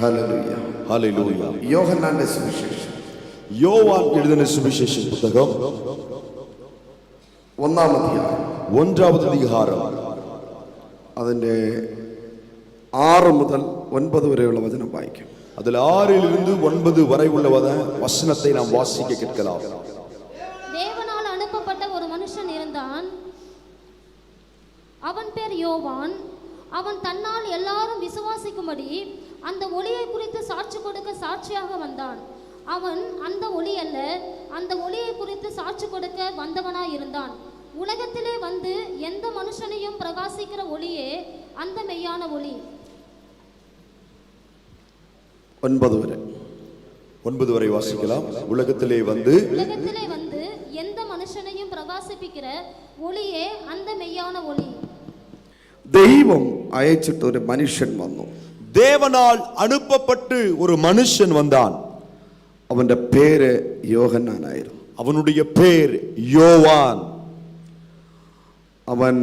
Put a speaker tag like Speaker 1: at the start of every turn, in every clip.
Speaker 1: Hallelujah
Speaker 2: hallelujah.
Speaker 1: യോഹന്നാന്റെ സുവിശേഷം
Speaker 2: Yoane എഴുതിയ സുവിശേഷ പുസ്തകം
Speaker 1: 1-ാം അധ്യായം
Speaker 2: 1-ാമത് അധികാരം
Speaker 1: അതിന്റെ 6 മുതൽ 9 വരെയുള്ള വചനം വായിക്കും.
Speaker 2: அதில் 6 முதல் 9 வரை உள்ள வசனத்தை நாம் வாசிக்க கேட்கலாம்.
Speaker 3: தேவனால் அனுப்பப்பட்ட ஒரு மனுஷன் இருந்தான். அவன் பேர் யோவான். அவன் தன்னால் எல்லாரும் விசுவாசிக்கும்படி அந்த ஒளியை குறித்து சாட்சி கொடுக்க சாட்சியாக வந்தான். அவன் அந்த ஒளி அல்ல, அந்த ஒளியை குறித்து சாட்சி கொடுக்க வந்தவனாய் இருந்தான். உலகத்திலே வந்து எந்த மனுஷனையும் பிரகாசிக்கிற ஒளியே அந்த மெய்யான ஒளி.
Speaker 2: 9 வரை வாசிக்கலாம். உலகத்திலே வந்து
Speaker 3: எந்த மனுஷனையும் பிரகாசிப்பிக்கிற ஒளியே அந்த மெய்யான ஒளி.
Speaker 1: தெய்வம் அழைச்சிட்டு ஒரு மனுஷன் வந்தான்.
Speaker 2: தேவனால் அனுப்பப்பட்டு ஒரு மனுஷன் வந்தான்.
Speaker 1: அவனுடைய பேரு யோகன்னான் ஆயிரும்.
Speaker 2: அவனுடைய பேர் யோவான்.
Speaker 1: അവൻ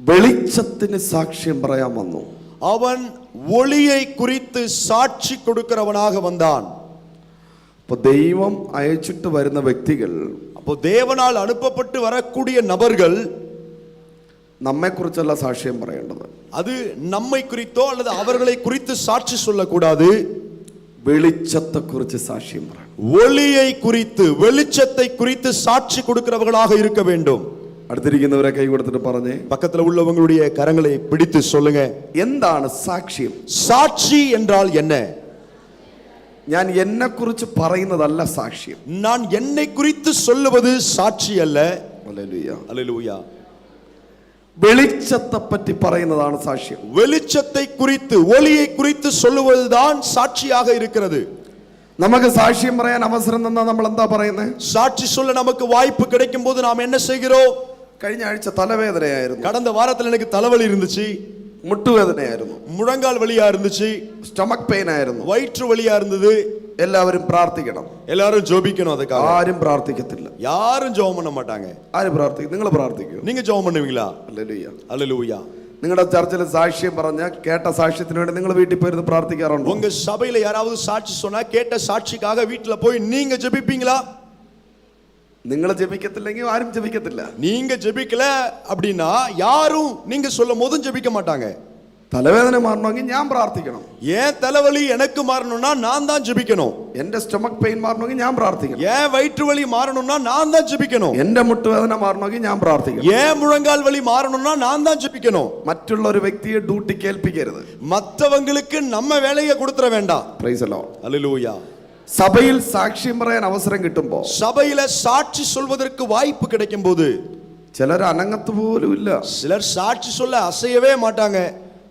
Speaker 1: വെളിച്ചത്തിന് സാക്ഷ്യം പറയാൻ വന്നു.
Speaker 2: அவன் ஒளியை குறித்து சாட்சி கொடுக்கிறவனாக வந்தான்.
Speaker 1: അപ്പോൾ ദൈവം അയച്ചിട്ട് വരുന്ന വ്യക്തികൾ,
Speaker 2: അപ്പോൾ தேவனால் அனுப்பப்பட்டு வரக்கூடிய நபர்கள்
Speaker 1: നമ്മെ കുറിച്ചല്ല സാക്ഷ്യം പറയേണ്ടത്.
Speaker 2: அது நம்மை குறித்தோ அல்லது அவர்களை குறித்து சாட்சி சொல்லக்கூடாது.
Speaker 1: വെളിച്ചത്തെ കുറിച്ച് സാക്ഷ്യം പറയണം.
Speaker 2: ஒளியை குறித்து, வெளிச்சத்தை குறித்து சாட்சி கொடுக்கிறவர்களாக இருக்க வேண்டும்.
Speaker 1: അടുത്തിരിക്കുന്നവരെ കൈ കൊടുത്തിട്ട് പറഞ്ഞേ,
Speaker 2: பக்கத்துல உள்ளவங்களுடைய கரங்களை பிடித்து சொல்லுங்க,
Speaker 1: എന്താണ് സാക്ഷ്യം?
Speaker 2: சாட்சி என்றால் என்ன?
Speaker 1: ഞാൻ എന്നെ കുറിച്ച് പറയുന്നതല്ല സാക്ഷ്യം.
Speaker 2: நான் என்னை குறித்து சொல்லுவது சாட்சி அல்ல.
Speaker 1: ഹല്ലേലൂയ
Speaker 2: ஹல்லேலூயா.
Speaker 1: വെളിച്ചത്തെ പറ്റി പറയുന്നതാണ് സാക്ഷ്യം.
Speaker 2: வெளிச்சத்தை குறித்து, ஒளியை குறித்து சொல்லுவதுதான் சாட்சியாக இருக்கிறது.
Speaker 1: നമുക്ക് സാക്ഷ്യം പറയാൻ അവസരം തന്നാ നമ്മൾ എന്താ പറയുന്നത്?
Speaker 2: சாட்சி சொல்ல நமக்கு வாய்ப்பு கிடைக்கும் போது நாம் என்ன செய்கிறோம்?
Speaker 1: കഴിഞ്ഞ ആഴ്ച തലവേദനയായിരുന്നു,
Speaker 2: கடந்த வாரத்தில் எனக்கு தலைவலி இருந்துச்சு,
Speaker 1: മുട്ടുവേദനയായിരുന്നു,
Speaker 2: முழங்கால் வலியா இருந்துச்சு,
Speaker 1: സ്റ്റൊമക് പെയിൻ ആയിരുന്നു,
Speaker 2: வயிற்று வலியா இருந்தது.
Speaker 1: എല്ലാവരും പ്രാർത്ഥിക്കണം.
Speaker 2: எல்லாரும் ஜெபிக்கணும். அதுக்காக
Speaker 1: ആരും പ്രാർത്ഥിക്കത്തില്ല.
Speaker 2: யாரும் ஜெபம் பண்ண மாட்டாங்க.
Speaker 1: ആരും പ്രാർത്ഥിക്കും? നിങ്ങൾ പ്രാർത്ഥിക്കൂ.
Speaker 2: நீங்க ஜெபம் பண்ணுவீங்களா?
Speaker 1: ഹല്ലേലൂയ.
Speaker 2: ஹல்லேலூயா.
Speaker 1: നിങ്ങളുടെ ചർച്ചിൽ സാക്ഷ്യം പറഞ്ഞ കേട്ട സാക്ഷ്യത്തിന് വേണ്ടി നിങ്ങൾ വീട്ടിൽ പോയിരുന്ന് പ്രാർത്ഥിക്കാറുണ്ടോ?
Speaker 2: உங்க சபையில யாராவது சாட்சி சொன்னா கேட்ட சாட்சிக்காக வீட்டுல போய் நீங்க ஜெபிப்பீங்களா?
Speaker 1: നിങ്ങൾ ജപിക്കത്തില്ലെങ്കിൽ ആരും ജപിക്കത്തില്ല.
Speaker 2: நீங்க ஜெபிக்கல அப்படின்னா யாரும் நீங்க சொல்லும் போதும் ஜெபிக்க மாட்டாங்க.
Speaker 1: തലവേദന മാറണമെങ്കിൽ ഞാൻ പ്രാർത്ഥിക്കണം.
Speaker 2: ஏன் தலைவலி எனக்கு மாறணும்னா நான் தான் ஜெபிக்கணும்.
Speaker 1: എന്റെ സ്റ്റൊമക് പെയിൻ മാറണമെങ്കിൽ ഞാൻ പ്രാർത്ഥിക്കണം.
Speaker 2: ஏன் வயிற்று வலி மாறணும்னா நான் தான் ஜெபிக்கணும்.
Speaker 1: എന്റെ മുട്ടുവേദന മാറണമെങ്കിൽ ഞാൻ പ്രാർത്ഥിക്കണം.
Speaker 2: ஏன் முழங்கால் வலி மாறணும்னா நான் தான் ஜெபிக்கணும்.
Speaker 1: മറ്റുള്ള ഒരു വ്യക്തിയെ ഡ്യൂട്ടിക്ക് ഏൽപ്പിക്കരുത്.
Speaker 2: மற்றவங்களுக்கு நம்ம வேலையை കൊടുத்துற வேண்டாம்.
Speaker 1: Praise the lord.
Speaker 2: ஹல்லேலூயா.
Speaker 1: സഭയിൽ സാക്ഷ്യം പറയാൻ അവസരം കിട്ടുമ്പോൾ,
Speaker 2: சபையில சாட்சி சொல்வதற்கு வாய்ப்பு கிடைக்கும் போது
Speaker 1: ചിലർ അനങ്ങത്ത് പോലും ഇല്ല.
Speaker 2: சிலர் சாட்சி சொல்ல அசையவே மாட்டாங்க.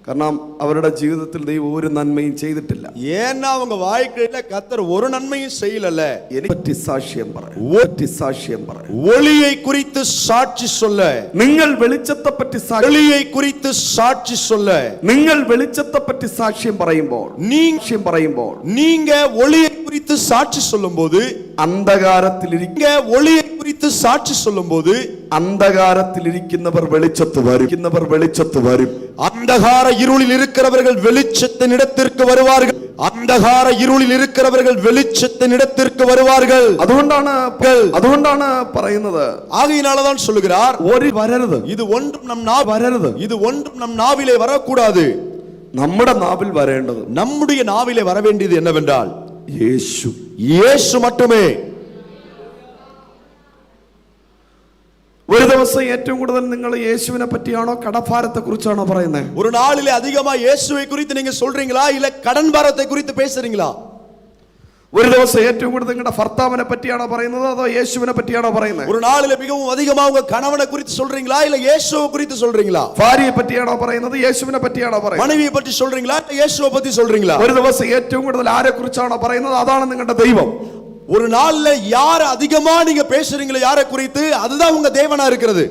Speaker 1: കാരണം അവരുടെ ജീവിതത്തിൽ ദൈവം ഒരു നന്മയും ചെയ്തിട്ടില്ല.
Speaker 2: ஏன்னா அவங்க வாழ்க்கையில கர்த்தர் ஒரு நன்மையும் செய்யல.
Speaker 1: എനിക്ക് സാക്ഷ്യം പറയാം.
Speaker 2: ஒளியை குறித்து சாட்சி சொல்ல,
Speaker 1: നിങ്ങൾ വെളിച്ചത്തെ പറ്റി
Speaker 2: ஒளியை குறித்து சாட்சி சொல்ல,
Speaker 1: നിങ്ങൾ വെളിച്ചത്തെ പറ്റി സാക്ഷ്യം പറയുമ്പോൾ,
Speaker 2: நீங்க ஒளியை குறித்து சாட்சி சொல்லும்போது,
Speaker 1: അന്ധകാരത്തിലിരിക്കുന്ന
Speaker 2: ஒளியை குறித்து சாட்சி சொல்லும்போது
Speaker 1: അന്ധകാരത്തിലിരിക്കുന്നവർ വെളിച്ചത്ത് വരും.
Speaker 2: அந்தகார இருளில் இருக்கிறவர்கள் வெளிச்சத்தின் இடத்திற்கு வருவார்கள். அந்தகார இருளில் இருக்கிறவர்கள் வெளிச்சத்தின் இடத்திற்கு வருவார்கள்.
Speaker 1: അതുകൊണ്ടാണ് പറയുന്നത്.
Speaker 2: ஆகையினாலதான் சொல்லுகிறார்,
Speaker 1: ഒരു വരരുത്.
Speaker 2: இது ஒன்றும் நம் நாவிலே வரக்கூடாது.
Speaker 1: നമ്മുടെ നാവിൽ വരേണ്ടത്,
Speaker 2: நம்முடைய நாவிலே வர வேண்டியது என்னவென்றால் இயேசு மட்டுமே.
Speaker 1: ഒരു ദിവസം ഏറ്റവും കൂടുതൽ നിങ്ങൾ യേശുവിനെ പറ്റിയാണോ കടഭാരത്തെ കുറിച്ചാണോ പറയുന്നത്?
Speaker 2: ஒரு நாளிலே அதிகமா இயேசுவை குறித்து நீங்க சொல்றீங்களா இல்ல கடன் பாரத்தை குறித்து பேசுறீங்களா?
Speaker 1: ഒരു ദിവസം ഏറ്റവും കൂടുതൽ നിങ്ങളുടെ ഭർത്താവിനെ പറ്റിയാണോ പറയുന്നത് അതോ യേശുവിനെ പറ്റിയാണോ പറയുന്നത്?
Speaker 2: ஒரு நாளிலே மிகவும் அதிகமா உங்க கணவனை குறித்து சொல்றீங்களா இல்ல இயேசுவை குறித்து சொல்றீங்களா?
Speaker 1: ഭാര്യയെ പറ്റിയാണോ പറയുന്നത് യേശുവിനെ പറ്റിയാണോ പറയുന്നത്?
Speaker 2: மனைவியை பற்றி சொல்றீங்களா இல்ல இயேசுவை பத்தி சொல்றீங்களா?
Speaker 1: ഒരു ദിവസം ഏറ്റവും കൂടുതൽ ആരെ കുറിച്ചാണോ പറയുന്നത് അതാണ് നിങ്ങളുടെ ദൈവം.
Speaker 2: ஒரு நாள்ல யார் அதிகமா நீங்க பேசுறீங்களோ யாரை குறித்து, அதுதான் உங்க தேவனா இருக்கிறது.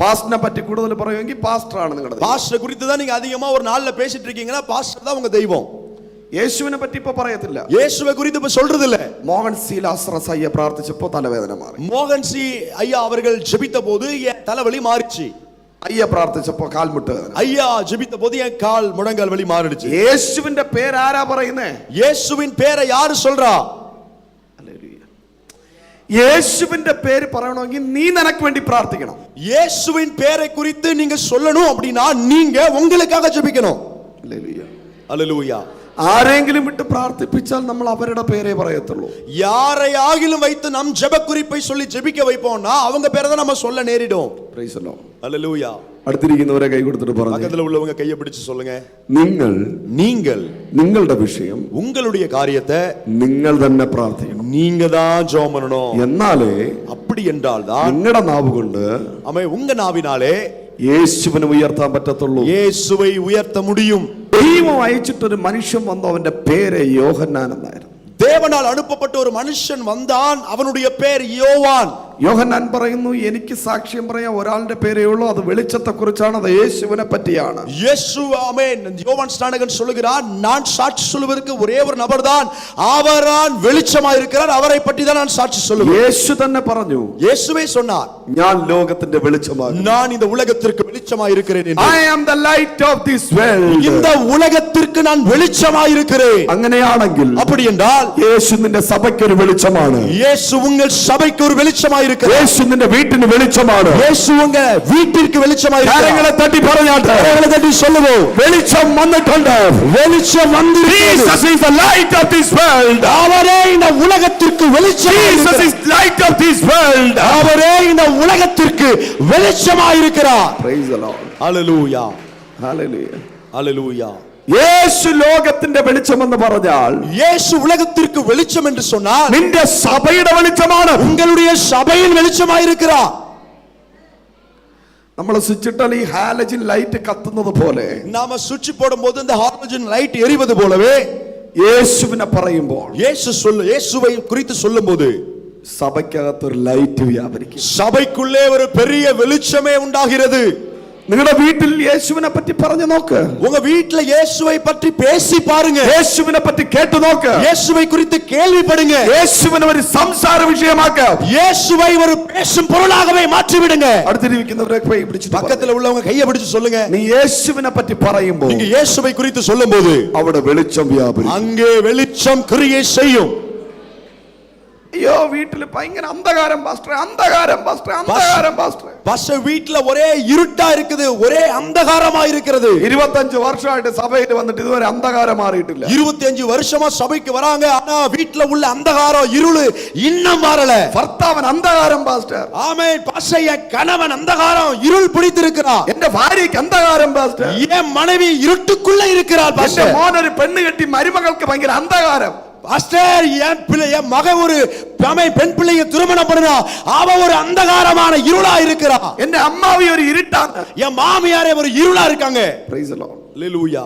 Speaker 1: பாஸ்டரை பற்றி കൂടുതൽ പറയുമെങ്കിൽ பாஸ்டராണ് നിങ്ങളുടെ ദൈവം.
Speaker 2: பாஸ்டர் குறித்து தான் நீங்க அதிகமா ஒரு நாள்ல பேசிட்டு இருக்கீங்கன்னா பாஸ்டர் தான் உங்க தெய்வம்.
Speaker 1: യേശുവിനെ പറ്റി ഇപ്പോ പറയത്തില്ല.
Speaker 2: இயேசுவை குறித்து இப்ப சொல்றது இல்ல.
Speaker 1: മോഹൻ സി ലാസറസ് ஐயா പ്രാർത്ഥിച്ചപ്പോൾ തലവേദന മാറി.
Speaker 2: மோகன் சி ஐயா அவர்கள் ஜெபித்த போது தலைவலி மாறிச்சு.
Speaker 1: അയ്യ പ്രാർത്ഥിച്ചപ്പോ കാൽമുട്ട്
Speaker 2: ஐயா ஜெபித்த போது என் கால் முழங்கால் வலி மாறிடுச்சு.
Speaker 1: യേശുവിന്റെ പേര് ആരാ പറയുന്നേ?
Speaker 2: இயேசுவின் பேரை யாரு சொல்றா?
Speaker 1: യേശുവിന്റെ പേര് പറയണമെങ്കിൽ നീ നിനക്ക് വേണ്ടി പ്രാർത്ഥിക്കണം.
Speaker 2: இயேசுவின் பேரை குறித்து நீங்க சொல்லணும் அப்படினா நீங்க உங்களுக்காக ஜெபிக்கணும்.
Speaker 1: ഹല്ലേലൂയ.
Speaker 2: ஹல்லேலூயா.
Speaker 1: ആരെങ്കിലും വിട്ട് പ്രാർത്ഥിപ്പിച്ചാൽ നമ്മൾ അവരുടെ പേരേ പറയത്തുള്ളൂ.
Speaker 2: யாரையாகிலும் வைத்து நம் ஜெப குறிப்பை சொல்லி ஜெபிக்க வைப்போம்னா அவங்க பேரை தான் நம்ம சொல்ல நேரிடும்.
Speaker 1: Praise the lord.
Speaker 2: ஹல்லேலூயா.
Speaker 1: അടുത്തിരിക്കുന്നവരെ കൈ കൊടുത്തിട്ട് പറഞ്ഞു,
Speaker 2: பக்கத்துல உள்ளவங்க கையை பிடிச்சு சொல்லுங்க,
Speaker 1: നിങ്ങൾ നിങ്ങളുടെ വിഷയം
Speaker 2: உங்களுடைய காரியத்தை
Speaker 1: നിങ്ങൾ തന്നെ പ്രാർത്ഥിക്കണം.
Speaker 2: நீங்க தான் ஜெபம் பண்ணணும்.
Speaker 1: എന്നാലേ
Speaker 2: அப்படி என்றால் தான்
Speaker 1: നിങ്ങളുടെ നാവ് കൊണ്ട്
Speaker 2: உங்க நாவினாலே
Speaker 1: യേശുവിനെ ഉയർത്താൻ പറ്റത്തുള്ളൂ.
Speaker 2: இயேசுவை உயர்த்த முடியும்.
Speaker 1: ദൈവം അയച്ചിട്ടൊരു മനുഷ്യൻ വന്നു, അവന്റെ പേര് യോഹന്നാൻ എന്നായിരുന്നു.
Speaker 2: தேவனால் அனுப்பப்பட்ட ஒரு மனுஷன் வந்தான், அவனுடைய பேர் யோவான்.
Speaker 1: യോഹന്നാൻ പറയുന്നു, എനിക്ക് സാക്ഷ്യം പറയാൻ ഒരാളുടെ പേരേ ഉള്ളൂ, അത് വെളിച്ചത്തെ കുറിച്ചാണ്, അത് യേശുവിനെ പറ്റിയാണ്.
Speaker 2: இயேசு ஆமென். யோவான் ஸ்நானகன் சொல்லுகிறான், நான் சாட்சி சொல்வதற்கு ஒரே ஒரு நபர்தான், அவர்தான் வெளிச்சமாய் இருக்கிறார், அவரை பற்றி தான் நான் சாட்சி சொல்லுவேன்.
Speaker 1: യേശു തന്നെ പറഞ്ഞു,
Speaker 2: இயேசுவே சொன்னார்,
Speaker 1: ഞാൻ ലോകത്തിന്റെ വെളിച്ചമാകും,
Speaker 2: நான் இந்த உலகத்திற்கு வெளிச்சமாய் இருக்கிறேன் என்று.
Speaker 1: I am the light of this world.
Speaker 2: இந்த உலகத்திற்கு நான் வெளிச்சமாய் இருக்கிறேன்.
Speaker 1: അങ്ങനെയാണെങ്കിൽ
Speaker 2: அப்படி என்றால்
Speaker 1: യേശു നിന്റെ സഭയ്ക്ക് ഒരു വെളിച്ചമാണ്.
Speaker 2: இயேசு உங்கள் சபைக்கு ஒரு வெளிச்சமாய் இருக்கிறார்.
Speaker 1: യേശു നിന്റെ വീട്ടിന് വെളിച്ചമാണ്.
Speaker 2: இயேசு உங்க வீட்டிற்கு வெளிச்சமாய் இருக்கிறார்.
Speaker 1: കരങ്ങളെ തട്ടി പറഞ്ഞാട്ടെ,
Speaker 2: கரங்களை தட்டி சொல்லுவோம்,
Speaker 1: വെളിച്ചം വന്നിട്ടുണ്ട്.
Speaker 2: வெளிச்சம் வந்திருக்கிறது.
Speaker 1: Jesus is the light of this world.
Speaker 2: அவரே இந்த உலகத்திற்கு வெளிச்சமாய்
Speaker 1: Jesus
Speaker 2: இருக்கிறார்.
Speaker 1: is light of this world.
Speaker 2: அவரே இந்த உலகத்திற்கு வெளிச்சமாய் இருக்கிறார்.
Speaker 1: Praise the Lord.
Speaker 2: Hallelujah.
Speaker 1: Hallelujah.
Speaker 2: ஹalleluya.
Speaker 1: യേശു ലോകത്തിന്റെ വെളിച്ചമെന്ന് പറഞ്ഞാൽ
Speaker 2: இயேசு உலகத்திற்கு வெளிச்சம் என்று சொன்னால்
Speaker 1: നിന്റെ സഭയുടെ വെളിച്ചമാണ്.
Speaker 2: உங்களுடைய சபையில் வெளிச்சமாய் இருக்கிறார்.
Speaker 1: നമ്മൾ സ്വിച്ചിട്ടാൽ ഈ ഹാലജിൻ ലൈറ്റ് കത്തുന്നത് പോലെ
Speaker 2: நாம சுவிட்ச் போடும்போது இந்த ஹாலஜன் லைட் எரிவது போலவே
Speaker 1: യേശുവിനെ പറയുമ്പോൾ
Speaker 2: இயேசுவை குறித்து சொல்லும்போது
Speaker 1: സഭയ്ക്കകത്തൊരു ലൈറ്റ് വ്യാപരിക്കും.
Speaker 2: சபைக்குள்ளே ஒரு பெரிய வெளிச்சமே உண்டாகிறது.
Speaker 1: നിങ്ങളുടെ വീട്ടിൽ യേശുവിനെ പറ്റി പറഞ്ഞു നോക്ക്.
Speaker 2: உங்க வீட்ல இயேசுவை பற்றி பேசி பாருங்க.
Speaker 1: യേശുവിനെ പറ്റി കേട്ടു നോക്ക്.
Speaker 2: இயேசுவை குறித்து கேள்விப்படுங்க.
Speaker 1: യേശുവിനെ ഒരു സംസാര വിഷയമാക്ക്.
Speaker 2: இயேசுவை ஒரு பேசும் பொருளாகவே மாற்றி விடுங்க.
Speaker 1: അടുത്തിരിക്കുന്നവരെ കൈ പിടിച്ചിട്ട്
Speaker 2: பக்கத்துல உள்ளவங்க கையை பிடிச்சு சொல்லுங்க,
Speaker 1: നീ യേശുവിനെ പറ്റി പറയുമ്പോൾ
Speaker 2: நீங்க இயேசுவை குறித்து சொல்லும்போது
Speaker 1: അവിടെ വെളിച്ചം വ്യാപരിക്കും.
Speaker 2: அங்கே வெளிச்சம் கிரியை செய்யும்.
Speaker 1: അയ്യോ വീട്ടിൽ ഭയങ്കര അന്ധകാരം പാസ്റ്റർ, അന്ധകാരം പാസ്റ്റർ, അന്ധകാരം പാസ്റ്റർ.
Speaker 2: பாஸ்டர் வீட்ல ஒரே இருட்டா இருக்குது, ஒரே அந்தகாரமா இருக்கிறது.
Speaker 1: 25 വർഷമായിട്ട് സഭയിൽ വന്നിട്ട് ഇതുവരെ അന്ധകാരം മാറിയിട്ടില്ല.
Speaker 2: 25 வருஷமா சபைக்கு வராங்க, ஆனா வீட்ல உள்ள அந்தகாரம் இருளு இன்னும் மாறல.
Speaker 1: ഭർത്താവൻ അന്ധകാരം പാസ്റ്റർ.
Speaker 2: ஆமென். பாஸ்டர் என் கணவன் அந்தகாரம் இருள் பிடித்திருக்கிறார்.
Speaker 1: എന്റെ ഭാര്യയ്ക്ക് അന്ധകാരം പാസ്റ്റർ.
Speaker 2: என் மனைவி இருட்டுக்குள்ள இருக்கிறார்.
Speaker 1: എന്റെ
Speaker 2: பாஸ்டர்
Speaker 1: മോനൊരു പെണ്ണ് കെട്ടി മരുമകൾക്ക് ഭയങ്കര അന്ധകാരം.
Speaker 2: பாஸ்டர் என் மகன் ஒரு பெண் பிள்ளையை திருமணம் பண்ணினா அவ ஒரு அந்தகாரமான இருளா இருக்கிறா.
Speaker 1: എന്റെ അമ്മാവി ഒരു ഇരുട്ടാണ്.
Speaker 2: என் மாமியாரே ஒரு இருளா இருக்காங்க.
Speaker 1: Praise the Lord.
Speaker 2: ஹalleluya.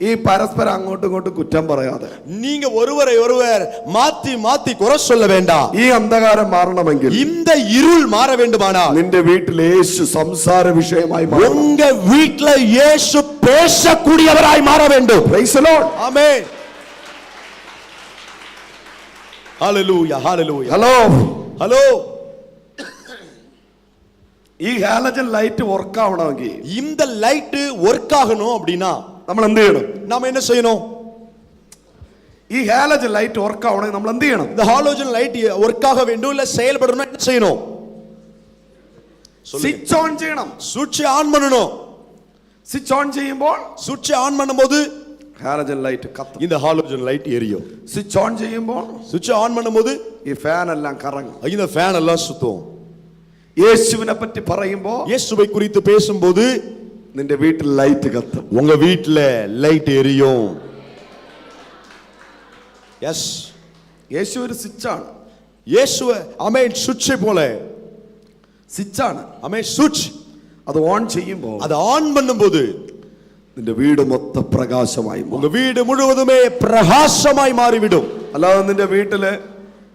Speaker 1: ഈ പരസ്പരം അങ്ങോട്ടും ഇങ്ങോട്ടും കുറ്റം പറയാതെ
Speaker 2: நீங்க ஒருவரை ஒருவர் மாத்தி மாத்தி குறை சொல்ல வேண்டாம்.
Speaker 1: ഈ അന്ധകാരം മാറണമെങ്കിൽ
Speaker 2: இந்த இருள் மாற வேண்டுமானால்
Speaker 1: നിന്റെ വീട്ടിൽ യേശു സംസാര വിഷയമായി മാറണം.
Speaker 2: உங்க வீட்ல இயேசு பேசக்கூடியவராய் மாற வேண்டும்.
Speaker 1: Praise the Lord.
Speaker 2: Amen. Hallelujah. Hallelujah.
Speaker 1: Hello
Speaker 2: hello.
Speaker 1: ഈ ഹാലജൻ ലൈറ്റ് വർക്ക് ആവണമെങ്കിൽ
Speaker 2: இந்த லைட் வொர்க் ஆகணும் அப்படினா
Speaker 1: നമ്മൾ എന്ത് ചെയ്യണം?
Speaker 2: நாம என்ன செய்யணும்?
Speaker 1: ഈ ഹാലജൻ ലൈറ്റ് വർക്ക് ആവണമെങ്കിൽ നമ്മൾ എന്ത് ചെയ്യണം?
Speaker 2: இந்த ஹாலோஜன் லைட் வொர்க் ஆக வேண்டும், இல்ல செயல்படணும், என்ன செய்யணும்?
Speaker 1: സ്വിച്ച് ഓൺ ചെയ്യണം.
Speaker 2: சுவிட்ச் ஆன் பண்ணணும்.
Speaker 1: സ്വിച്ച് ഓൺ ചെയ്യുമ്പോൾ
Speaker 2: சுவிட்ச் ஆன் பண்ணும்போது
Speaker 1: ഹാലജൻ ലൈറ്റ് കത്തും.
Speaker 2: இந்த ஹாலோஜன் லைட் எரியும்.
Speaker 1: സ്വിച്ച് ഓൺ ചെയ്യുമ്പോൾ
Speaker 2: சுவிட்ச் ஆன் பண்ணும்போது
Speaker 1: ഈ ഫാൻ എല്ലാം കറങ്ങും.
Speaker 2: இந்த ஃபேன் எல்லாம் சுத்தும்.
Speaker 1: യേശുവിനെ പറ്റി പറയുമ്പോൾ
Speaker 2: இயேசுவை குறித்து பேசும்போது
Speaker 1: നിന്റെ വീട്ടിൽ ലൈറ്റ് കത്തും.
Speaker 2: உங்க வீட்ல லைட் எரியும். எஸ்.
Speaker 1: യേശു ഒരു സ്വിച്ചാണ്.
Speaker 2: இயேசுவை ஆமென் சுவிட்சை போல.
Speaker 1: സ്വിച്ചാണ്.
Speaker 2: ஆமென் சுவிட்ச்.
Speaker 1: അത് ഓൺ ചെയ്യുമ്പോൾ
Speaker 2: அது ஆன் பண்ணும்போது
Speaker 1: നിന്റെ വീട് മൊത്തം പ്രകാശമായി മാറും.
Speaker 2: உங்க வீடு முழுவதுமே பிரகாசமாய் மாறிவிடும்.
Speaker 1: അല്ലാതെ നിന്റെ വീട്ടില്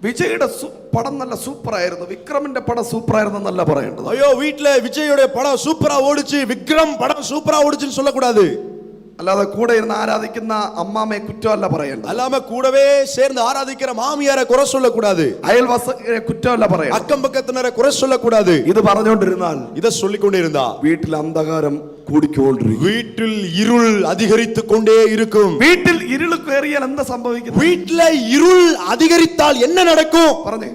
Speaker 1: വിജയുടെ പടം നല്ല സൂപ്പറായിരുന്നു, വിക്രമിന്റെ പടം സൂപ്പറായിരുന്നു എന്നല്ല പറയേണ്ടത്.
Speaker 2: ஐயோ வீட்ல விஜயோட படம் சூப்பரா ஓடுச்சு, விக்ரம் படம் சூப்பரா ஓடுச்சுன்னு சொல்லக்கூடாது.
Speaker 1: അല്ലാതെ കൂടെ ഇരുന്ന് ആരാധിക്കുന്ന അമ്മാമ്മയെ കുറ്റമല്ല പറയേണ്ടത്.
Speaker 2: அல்லாம கூடவே சேர்ந்து ஆராதிக்கிற மாமியாரை குறை சொல்லக்கூடாது.
Speaker 1: അയൽവാസ കുറ്റമല്ല പറയേണ്ടത്.
Speaker 2: அக்கம் பக்கத்தினரை குறை சொல்லக்கூடாது.
Speaker 1: ഇത് പറഞ്ഞുകൊണ്ടിരുന്നാൽ
Speaker 2: இதை சொல்லிக்கொண்டே இருந்தா
Speaker 1: വീട്ടിൽ അന്ധകാരം കൂടിക്കൊണ്ടിരിക്കും.
Speaker 2: வீட்டில் இருள் அதிகரித்துக் கொண்டே இருக்கும்.
Speaker 1: വീട്ടിൽ ഇരുൾ കയറിയാൽ എന്താ സംഭവിക്കും?
Speaker 2: வீட்டுல இருள் அதிகரித்தால் என்ன நடக்கும்?
Speaker 1: പറഞ്ഞേ,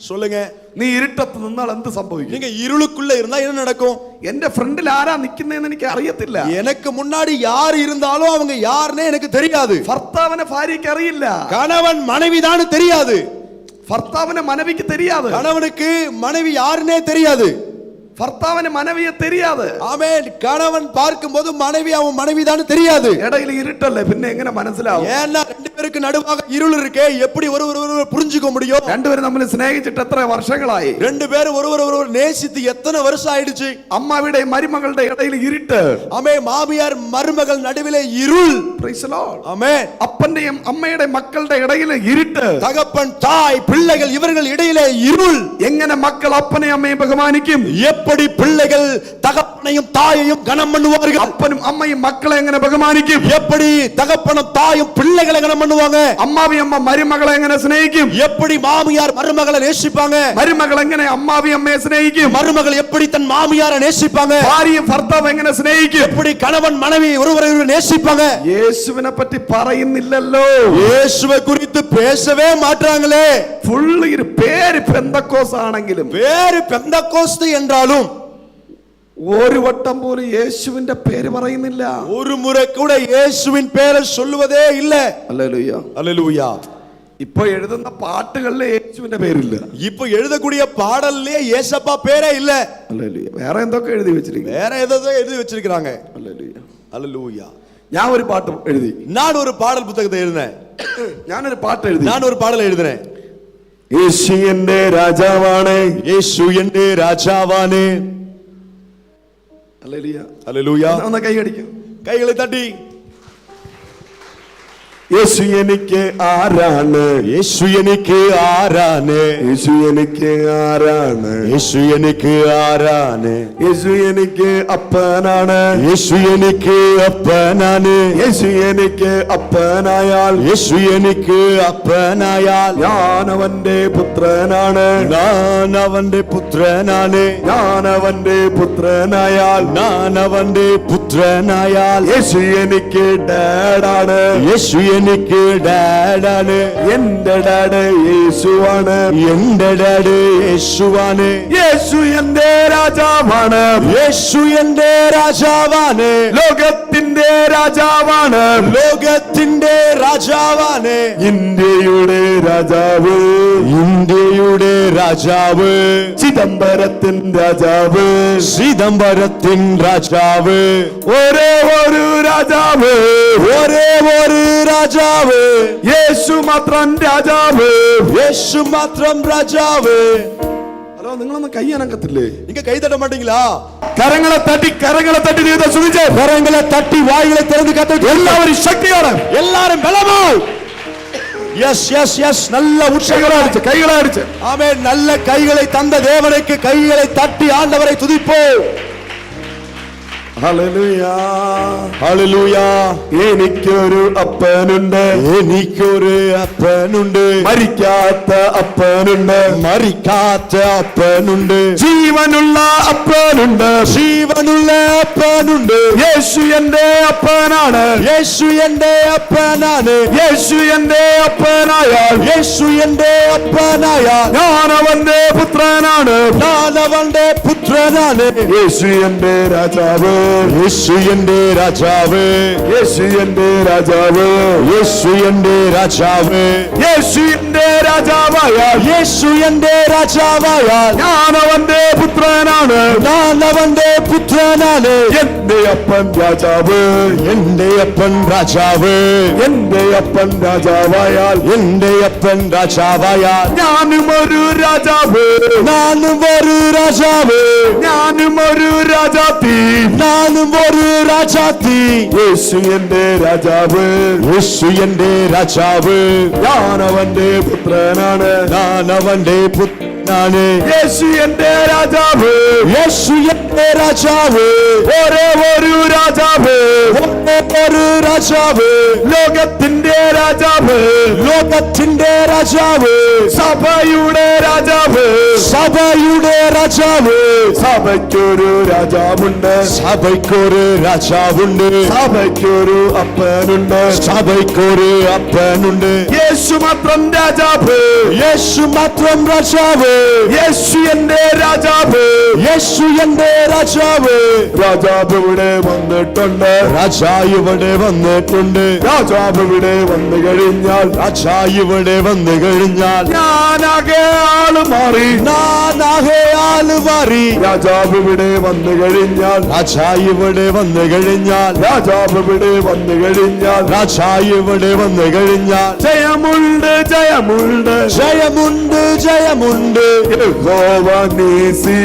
Speaker 2: சொல்லுங்க.
Speaker 1: നീ ഇരുട്ടത്ത് നിന്നാൽ എന്ത് സംഭവിക്കും?
Speaker 2: நீங்க இருளுக்குள்ள இருந்தா என்ன நடக்கும்?
Speaker 1: എന്റെ ഫ്രണ്ടിൽ ആരാ നിൽക്കുന്നതെന്ന് എനിക്ക് അറിയത്തില്ല.
Speaker 2: எனக்கு முன்னாடி யார் இருந்தாலும் அவங்க யாருன்னே எனக்கு தெரியாது.
Speaker 1: ഭർത്താവിനെ ഭാര്യയ്ക്ക് അറിയില്ല,
Speaker 2: கணவன் மனைவிதான் தெரியாது.
Speaker 1: ഭർത്താവിനെ മനവിക്ക് தெரியாது,
Speaker 2: கணவனுக்கு மனைவி யாருன்னே தெரியாது.
Speaker 1: ഭർത്താവിന് മനവിയെ தெரியாது.
Speaker 2: ஆமென். கணவன் பார்க்கும்போது மனைவி அவன் மனைவிதான் தெரியாது.
Speaker 1: ഇടയിൽ ഇരുട്ടല്ലേ, പിന്നെ എങ്ങനെ മനസ്സിലാവും?
Speaker 2: ஏன்னா ரெண்டு பேருக்கு நடுவாக இருள் இருக்கே, எப்படி ஒருவர் புரிஞ்சுக்க முடியும்?
Speaker 1: രണ്ടുപേരും തമ്മിൽ സ്നേഹിച്ചിട്ട് എത്ര വർഷങ്ങളായി?
Speaker 2: ரெண்டு பேரும் ஒருவர் நேசித்து எத்தனை வருஷம் ஆயிடுச்சு?
Speaker 1: അമ്മാവിയുടെ മരുമകളുടെ ഇടയിൽ ഇരുട്ട്.
Speaker 2: ஆமே. மாமியார் மருமகள் நடுவிலே இருள்.
Speaker 1: Praise the Lord.
Speaker 2: ஆமே.
Speaker 1: അപ്പന്റെയും അമ്മയുടെ മക്കളുടെ ഇടയിൽ ഇരുട്ട്.
Speaker 2: தகப்பன் தாய் பிள்ளைகள் இவர்கள் இடையிலே இருள்.
Speaker 1: എങ്ങനെ മക്കൾ അപ്പനെയും അമ്മയും ബഹുമാനിക്കും?
Speaker 2: எப்படி பிள்ளைகள் தகப்பனையும் தாயையும் கனம் பண்ணுவார்கள்?
Speaker 1: അപ്പനും അമ്മയും മക്കളെ എങ്ങനെ ബഹുമാനിക്കും?
Speaker 2: எப்படி தகப்பனும் தாயும் பிள்ளைகளை கனம் பண்ணுவாங்க?
Speaker 1: അമ്മാവി അമ്മ മരുമകളെ എങ്ങനെ സ്നേഹിക്കും?
Speaker 2: எப்படி மாமியார் மருமகளை நேசிப்பாங்க?
Speaker 1: മരുമകൾ എങ്ങനെ അമ്മാവി അമ്മയെ സ്നേഹിക്കും?
Speaker 2: மருமகள் எப்படி தன் மாமியாரை நேசிப்பாங்க?
Speaker 1: ഭാര്യയും ഭർത്താവ് എങ്ങനെ സ്നേഹിക്കും?
Speaker 2: எப்படி கணவன் மனைவி ஒருவரை நேசிப்பாங்க?
Speaker 1: യേശുവിനെ പറ്റി പറയുന്നില്ലല്ലോ.
Speaker 2: இயேசுவை குறித்து பேசவே மாட்டாங்களே.
Speaker 1: ഫുള്ള് ഒരു പേര് പെന്തക്കോസ് ആണെങ്കിലും
Speaker 2: வேறு பெந்தகோஸ்து என்றாலும்
Speaker 1: ഒരു വട്ടം പോലും യേശുവിന്റെ പേര് പറയുന്നില്ല.
Speaker 2: ஒரு முறை கூட இயேசுவின் பெயரை சொல்லுவதே இல்ல.
Speaker 1: ഹല്ലേലൂയ.
Speaker 2: அல்லேலூயா.
Speaker 1: ഇപ്പൊ എഴുതുന്ന പാട്ടുകളിലെ യേശുവിന്റെ പേരില്ല.
Speaker 2: இப்போ எழுதக்கூடிய பாடல்லே ஏசப்பா பேரே இல்ல.
Speaker 1: ഹല്ലേലൂയ. വേറെ എന്തൊക്കെ എഴുതി വെച്ചിരിക്കുന്നു.
Speaker 2: வேற ஏதோ எழுதி வச்சிருக்காங்க.
Speaker 1: ഹല്ലേലൂയ.
Speaker 2: அல்லேலூயா.
Speaker 1: ഞാൻ ഒരു പാട്ട് എഴുതി.
Speaker 2: நான் ஒரு பாடல் புத்தகத்தை எழுதினேன்.
Speaker 1: ഞാനൊരു പാട്ട് എഴുതി.
Speaker 2: நான் ஒரு பாடல் எழுதினேன்.
Speaker 1: യേശു എന്റെ രാജാവാണ്,
Speaker 2: യേശു എന്റെ രാജാവാണ്.
Speaker 1: ഹല്ലേലൂയ.
Speaker 2: ഹല്ലേലൂയ.
Speaker 1: ഒന്ന് കൈ അടിക്കും.
Speaker 2: കൈകളെ തട്ടി.
Speaker 1: യേശു എനിക്ക് ആരാണ്,
Speaker 2: യേശു എനിക്ക് ആരാണ്,
Speaker 1: യേശു എനിക്ക് ആരാണ്,
Speaker 2: യേശു എനിക്ക് ആരാണ്,
Speaker 1: യേശു എനിക്ക് അപ്പനാണ്,
Speaker 2: യേശു എനിക്ക് അപ്പനാണ്,
Speaker 1: യേശു എനിക്ക് അപ്പനായാൽ,
Speaker 2: യേശു എനിക്ക് അപ്പനായാൽ
Speaker 1: ഞാൻ അവന്റെ പുത്രനാണ്,
Speaker 2: ഞാൻ അവന്റെ പുത്രനാണ്,
Speaker 1: ഞാൻ അവന്റെ പുത്രനായാൽ,
Speaker 2: ഞാൻ അവന്റെ പുത്രനായാൽ
Speaker 1: യേശു എനിക്ക് ഡാഡാണ്,
Speaker 2: യേശു എനിക്ക് ഡാഡാണ്,
Speaker 1: എന്റെ ഡാഡ് യേശുവാണ്,
Speaker 2: എന്റെ ഡാഡ് യേശുവാണ്,
Speaker 1: യേശു എന്റെ രാജാവാണ്,
Speaker 2: യേശു എന്റെ രാജാവാണ്,
Speaker 1: ലോകത്തിന്റെ രാജാവാണ്,
Speaker 2: ലോകത്തിന്റെ രാജാവാണ്,
Speaker 1: ഇന്ത്യയുടെ രാജാവ്,
Speaker 2: ഇന്ത്യയുടെ രാജാവ്,
Speaker 1: ചിദംബരത്തിൻ രാജാവ്,
Speaker 2: ചിദംബരത്തിൻ രാജാവ്,
Speaker 1: ഒരേ ഒരു രാജാവ്,
Speaker 2: ഒരേ ഒരു രാജാവ്,
Speaker 1: യേശു മാത്രം രാജാവ്,
Speaker 2: യേശു മാത്രം രാജാവ്.
Speaker 1: ഹലോ, നിങ്ങളൊന്നും കൈ അനക്കത്തില്ലേ?
Speaker 2: நீங்க கை தட்ட மாட்டீங்களா?
Speaker 1: കരങ്ങളെ തട്ടി ദൈവത്തെ സ്തുതിച്ച്,
Speaker 2: கரங்களை தட்டி வாய்களை திறந்து கத்த
Speaker 1: എല്ലാവരും ശക്തിയോടെ,
Speaker 2: எல்லாரும் பலமாய் எஸ் எஸ் எஸ் நல்ல உற்சாகங்களை
Speaker 1: അടിച്ച് കൈകളെ അടിച്ച്,
Speaker 2: ஆமென். நல்ல கைகளை தந்த தேவனுக்கு கைகளை தட்டி ஆண்டவரை துதிப்போம்.
Speaker 1: ഹല്ലേലൂയ.
Speaker 2: ഹല്ലേലൂയ.
Speaker 1: എനിക്കൊരു അപ്പനുണ്ട്,
Speaker 2: എനിക്കൊരു അപ്പനുണ്ട്,
Speaker 1: മരിക്കാത്ത അപ്പനുണ്ട്,
Speaker 2: മരിക്കാത്ത അപ്പനുണ്ട്,
Speaker 1: ജീവനുള്ള അപ്പനുണ്ട്,
Speaker 2: ജീവനുള്ള അപ്പനുണ്ട്.
Speaker 1: യേശു എന്റെ അപ്പനാണ്,
Speaker 2: യേശു എന്റെ അപ്പനാണ്,
Speaker 1: യേശു എന്റെ അപ്പനായാൽ,
Speaker 2: യേശു എന്റെ അപ്പനായാൽ
Speaker 1: ഞാൻ അവന്റെ പുത്രനാണ്,
Speaker 2: ഞാൻ അവന്റെ പുത്രനാണ്.
Speaker 1: യേശു എന്റെ രാജാവ്,
Speaker 2: യേശു എന്റെ രാജാവ്,
Speaker 1: യേശു എന്റെ രാജാവ്,
Speaker 2: യേശു എന്റെ രാജാവ്,
Speaker 1: യേശു എന്റെ രാജാവായാൽ,
Speaker 2: യേശു എന്റെ രാജാവായാൽ
Speaker 1: ഞാൻ അവന്റെ പുത്രനാണ്,
Speaker 2: ഞാൻ അവന്റെ പുത്രനാണ്.
Speaker 1: എന്റെ അപ്പൻ രാജാവ്,
Speaker 2: എന്റെ അപ്പൻ രാജാവ്,
Speaker 1: എന്റെ അപ്പൻ രാജാവായാൽ,
Speaker 2: എന്റെ അപ്പൻ രാജാവായാൽ
Speaker 1: ഞാനും ഒരു രാജാവ്,
Speaker 2: ഞാനും ഒരു രാജാവ്,
Speaker 1: ഞാനും ഒരു രാജാത്തി,
Speaker 2: ഞാനും ഒരു രാജാത്തി.
Speaker 1: യേശു എന്റെ രാജാവ്,
Speaker 2: യേശു എന്റെ രാജാവ്,
Speaker 1: ഞാൻ അവന്റെ പുത്രനാണ്,
Speaker 2: ഞാൻ അവന്റെ പുത്രനാണ്.
Speaker 1: യേശു എന്റെ രാജാവ്,
Speaker 2: യേശു എന്റെ രാജാവ്,
Speaker 1: ഒരേ ഒരു രാജാവ്,
Speaker 2: ഒരേ ഒരു രാജാവ്,
Speaker 1: ലോകത്തിന്റെ രാജാവ്,
Speaker 2: ലോകത്തിന്റെ രാജാവ്,
Speaker 1: സഭയുടെ രാജാവ്,
Speaker 2: സഭയുടെ രാജാവ്,
Speaker 1: സഭയ്ക്കൊരു രാജാവുണ്ട്,
Speaker 2: സഭയ്ക്കൊരു രാജാവുണ്ട്,
Speaker 1: സഭയ്ക്കൊരു അപ്പനുണ്ട്,
Speaker 2: സഭയ്ക്കൊരു അപ്പനുണ്ട്.
Speaker 1: യേശു മാത്രം രാജാവ്,
Speaker 2: യേശു മാത്രം രാജാവ്,
Speaker 1: യേശു എന്റെ രാജാവ്,
Speaker 2: യേശു എന്റെ രാജാവ്.
Speaker 1: രാജാവ് ഇവിടെ വന്നിട്ടുണ്ട്,
Speaker 2: രാജാവ് ഇവിടെ വന്നിട്ടുണ്ട്,
Speaker 1: രാജാവ് ഇവിടെ വന്നു കഴിഞ്ഞാൽ,
Speaker 2: രാജാവ് ഇവിടെ വന്നു കഴിഞ്ഞാൽ
Speaker 1: ഞാനാകെ ആള് മാറി,
Speaker 2: നാനാകെ ആള് മാറി.
Speaker 1: രാജാവ് ഇവിടെ വന്നു കഴിഞ്ഞാൽ,
Speaker 2: രാജാവ് ഇവിടെ വന്നു കഴിഞ്ഞാൽ,
Speaker 1: രാജാവ് ഇവിടെ വന്നു കഴിഞ്ഞാൽ,
Speaker 2: രാജാവ് ഇവിടെ വന്നു കഴിഞ്ഞാൽ
Speaker 1: ജയമുണ്ട്, ജയമുണ്ട്,
Speaker 2: ജയമുണ്ട്, ജയമുണ്ട്.
Speaker 1: യഹോവ നീസി,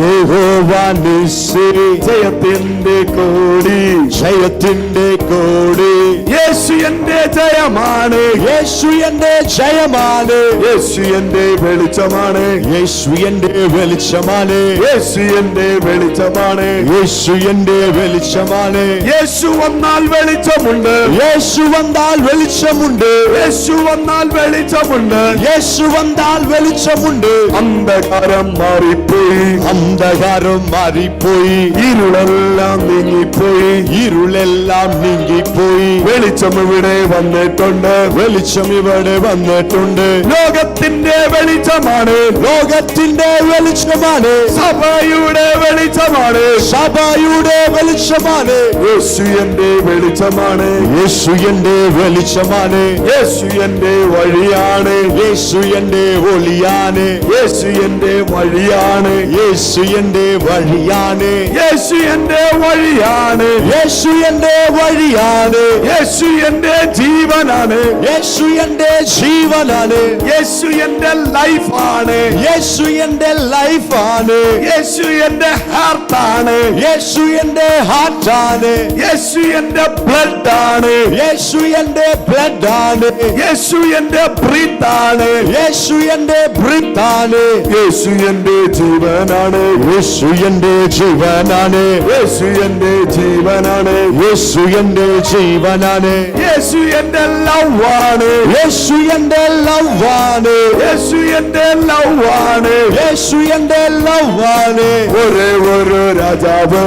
Speaker 2: യഹോവ നിസ്സി,
Speaker 1: ജയത്തിന്റെ കോടി,
Speaker 2: ജയത്തിന്റെ കോടി.
Speaker 1: യേശു എന്റെ ജയമാണ്,
Speaker 2: യേശു എന്റെ ജയമാണ്,
Speaker 1: യേശു എന്റെ വെളിച്ചമാണ്,
Speaker 2: യേശു എന്റെ വെളിച്ചമാണ്,
Speaker 1: യേശു എന്റെ വെളിച്ചമാണ്,
Speaker 2: യേശു എന്റെ വെളിച്ചമാണ്.
Speaker 1: യേശു വന്നാൽ വെളിച്ചമുണ്ട്,
Speaker 2: യേശു വന്നാൽ വെളിച്ചമുണ്ട്,
Speaker 1: യേശു വന്നാൽ വെളിച്ചമുണ്ട്,
Speaker 2: യേശു വന്നാൽ വെളിച്ചമുണ്ട്.
Speaker 1: അന്ധകാരം മാറിപ്പോയി,
Speaker 2: അന്ധകാരം മാറിപ്പോയി,
Speaker 1: ഇരുളെല്ലാം നീങ്ങിപ്പോയി,
Speaker 2: ഇരുളെല്ലാം നീങ്ങിപ്പോയി.
Speaker 1: വെളിച്ചം ഇവിടെ വന്നിട്ടുണ്ട്,
Speaker 2: വെളിച്ചം ഇവിടെ വന്നിട്ടുണ്ട്.
Speaker 1: ലോകത്തിന്റെ വെളിച്ചമാണ്,
Speaker 2: ലോകത്തിന്റെ വെളിച്ചമാണ്,
Speaker 1: സഭയുടെ വെളിച്ചമാണ്,
Speaker 2: സഭയുടെ വെളിച്ചമാണ്.
Speaker 1: യേശു എന്റെ വെളിച്ചമാണ്,
Speaker 2: യേശു എന്റെ വെളിച്ചമാണ്,
Speaker 1: യേശു എന്റെ വഴിയാണ്,
Speaker 2: യേശു എന്റെ ഒളിയാണ്,
Speaker 1: യേശു എന്റെ വഴിയാണ്,
Speaker 2: യേശു എന്റെ വഴിയാണ്,
Speaker 1: യേശു എന്റെ വഴിയാണ്,
Speaker 2: യേശു എന്റെ വഴിയാണ്,
Speaker 1: യേശു എന്റെ ജീവനാണ്,
Speaker 2: യേശു എന്റെ ജീവനാണ്,
Speaker 1: യേശു എന്റെ ലൈഫാണ്,
Speaker 2: യേശു എന്റെ ലൈഫാണ്,
Speaker 1: യേശു എന്റെ ഹാർട്ടാണ്,
Speaker 2: യേശു എന്റെ ഹാർട്ടാണ്,
Speaker 1: യേശു എന്റെ ബ്ലഡ് ആണ്,
Speaker 2: യേശു എന്റെ ബ്ലഡ് ആണ്,
Speaker 1: യേശു എന്റെ ബ്രീത്താണ്,
Speaker 2: യേശു എന്റെ ബ്രീത്താണ്,
Speaker 1: യേശു എന്റെ ജീവനാണ്,
Speaker 2: യേശു എന്റെ ജീവനാണ്,
Speaker 1: യേശു എന്റെ ജീവനാണ്,
Speaker 2: യേശു എന്റെ ജീവനാണ്,
Speaker 1: യേശു എന്റെ ലവാണ്,
Speaker 2: യേശു എന്റെ ലവാണ്,
Speaker 1: യേശു എന്റെ ലവാണ്,
Speaker 2: യേശു എന്റെ ലവാണ്.
Speaker 1: ഒരേ ഒരു രാജാവ്,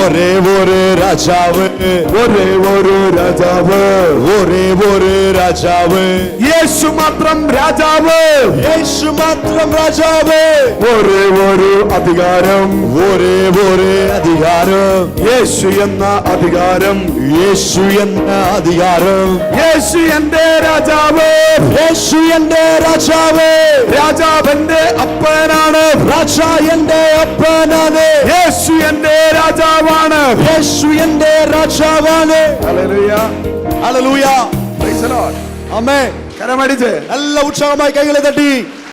Speaker 2: ഒരേ ഒരു രാജാവ്,
Speaker 1: ഒരേ ഒരു രാജാവ്,
Speaker 2: ഒരേ ഒരു രാജാവ്,
Speaker 1: യേശു മാത്രം രാജാവ്,
Speaker 2: യേശു മാത്രം രാജാവ്.
Speaker 1: ഒരേ ഒരു അധികാരം,
Speaker 2: ഒരേ ഒരു അധികാരം,
Speaker 1: യേശു എന്ന അധികാരം,
Speaker 2: യേശു എന്ന അധികാരം.
Speaker 1: യേശു എന്റെ രാജാവ്,
Speaker 2: യേശു എന്റെ രാജാവ്,
Speaker 1: രാജാവിന്റെ അപ്പനാണ്,
Speaker 2: രാജാ എന്റെ അപ്പനാണ്,
Speaker 1: യേശു എന്റെ രാജാവാണ്.
Speaker 2: യേശു എന്റെ രാജാവാണ്.
Speaker 1: ഹല്ലേലൂയ,
Speaker 2: ഹല്ലേലൂയ,
Speaker 1: പ്രൈസ് ദി ലോർഡ്.
Speaker 2: ആമേൻ.
Speaker 1: കരമടിച്ച്
Speaker 2: നല്ല ഉത്സാഹമായി കൈകളെ തട്ടി